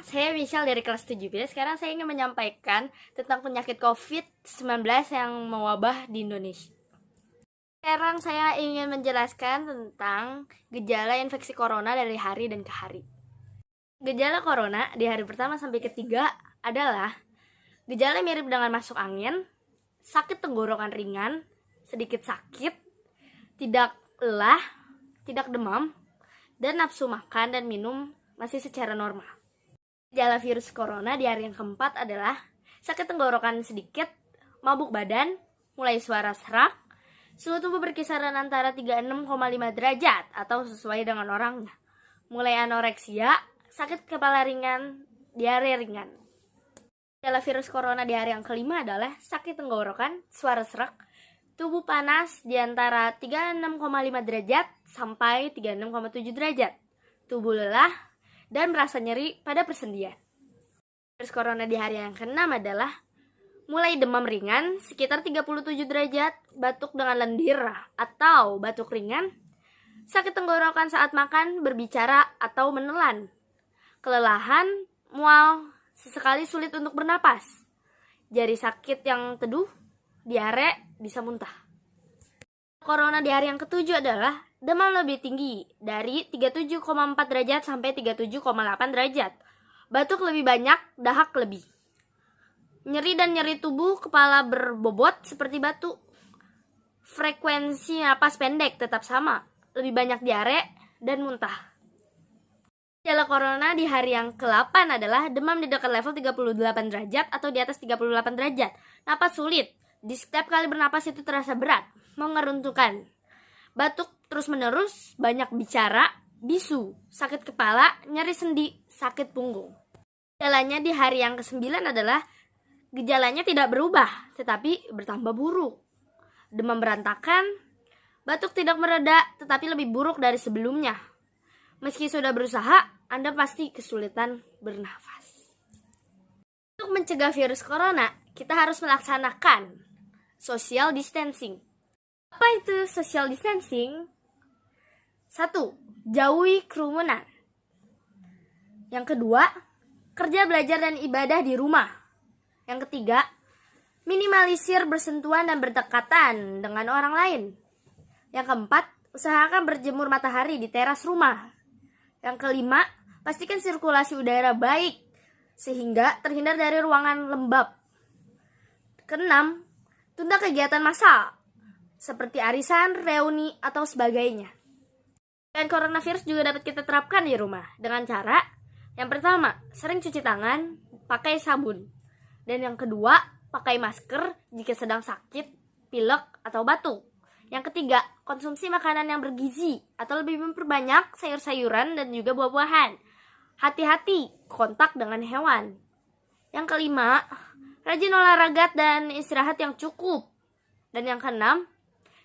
saya Michelle dari kelas 7B. Sekarang saya ingin menyampaikan tentang penyakit COVID-19 yang mewabah di Indonesia. Sekarang saya ingin menjelaskan tentang gejala infeksi corona dari hari dan ke hari. Gejala corona di hari pertama sampai ketiga adalah gejala mirip dengan masuk angin, sakit tenggorokan ringan, sedikit sakit, tidak lelah, tidak demam, dan nafsu makan dan minum masih secara normal. Gejala virus corona di hari yang keempat adalah sakit tenggorokan sedikit, mabuk badan, mulai suara serak, suhu tubuh berkisaran antara 36,5 derajat atau sesuai dengan orangnya, mulai anoreksia, sakit kepala ringan, diare ringan. Gejala virus corona di hari yang kelima adalah sakit tenggorokan, suara serak, tubuh panas di antara 36,5 derajat sampai 36,7 derajat, tubuh lelah, dan merasa nyeri pada persendian. Virus corona di hari yang keenam adalah mulai demam ringan sekitar 37 derajat, batuk dengan lendir atau batuk ringan, sakit tenggorokan saat makan, berbicara, atau menelan, kelelahan, mual, sesekali sulit untuk bernapas, jari sakit yang teduh, diare, bisa muntah. Corona di hari yang ketujuh adalah demam lebih tinggi dari 37,4 derajat sampai 37,8 derajat. Batuk lebih banyak, dahak lebih. Nyeri dan nyeri tubuh, kepala berbobot seperti batu. Frekuensi napas pendek tetap sama, lebih banyak diare dan muntah. Gejala corona di hari yang ke-8 adalah demam di dekat level 38 derajat atau di atas 38 derajat. Napas sulit, di setiap kali bernapas itu terasa berat, mengeruntuhkan. Batuk terus-menerus, banyak bicara, bisu, sakit kepala, nyeri sendi, sakit punggung. Gejalanya di hari yang ke-9 adalah gejalanya tidak berubah, tetapi bertambah buruk. Demam berantakan, batuk tidak mereda, tetapi lebih buruk dari sebelumnya. Meski sudah berusaha, Anda pasti kesulitan bernafas. Untuk mencegah virus corona, kita harus melaksanakan social distancing. Apa itu social distancing? 1. Jauhi kerumunan. Yang kedua, kerja, belajar, dan ibadah di rumah. Yang ketiga, minimalisir bersentuhan dan berdekatan dengan orang lain. Yang keempat, usahakan berjemur matahari di teras rumah. Yang kelima, pastikan sirkulasi udara baik sehingga terhindar dari ruangan lembab. Keenam, tunda kegiatan massal seperti arisan, reuni, atau sebagainya. Dan coronavirus juga dapat kita terapkan di rumah dengan cara yang pertama, sering cuci tangan, pakai sabun. Dan yang kedua, pakai masker jika sedang sakit, pilek, atau batuk. Yang ketiga, konsumsi makanan yang bergizi atau lebih memperbanyak sayur-sayuran dan juga buah-buahan. Hati-hati kontak dengan hewan. Yang kelima, rajin olahraga dan istirahat yang cukup. Dan yang keenam,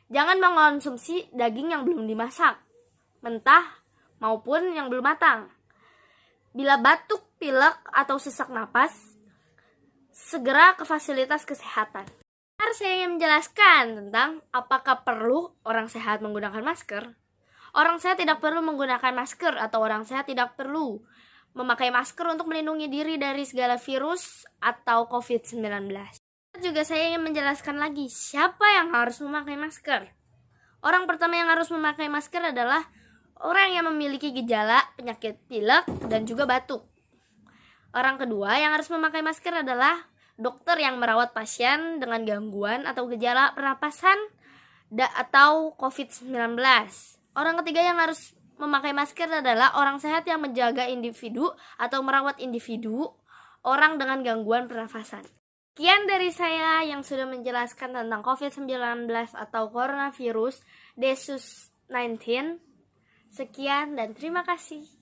jangan mengonsumsi daging yang belum dimasak, mentah maupun yang belum matang. Bila batuk, pilek, atau sesak napas, segera ke fasilitas kesehatan. Saya ingin menjelaskan tentang apakah perlu orang sehat menggunakan masker. Orang sehat tidak perlu menggunakan masker atau orang sehat tidak perlu memakai masker untuk melindungi diri dari segala virus atau COVID-19. Juga saya ingin menjelaskan lagi siapa yang harus memakai masker. Orang pertama yang harus memakai masker adalah orang yang memiliki gejala penyakit pilek dan juga batuk. Orang kedua yang harus memakai masker adalah dokter yang merawat pasien dengan gangguan atau gejala pernapasan atau COVID-19. Orang ketiga yang harus memakai masker adalah orang sehat yang menjaga individu atau merawat individu orang dengan gangguan pernafasan. Sekian dari saya yang sudah menjelaskan tentang COVID-19 atau coronavirus Desus 19. Sekian dan terima kasih.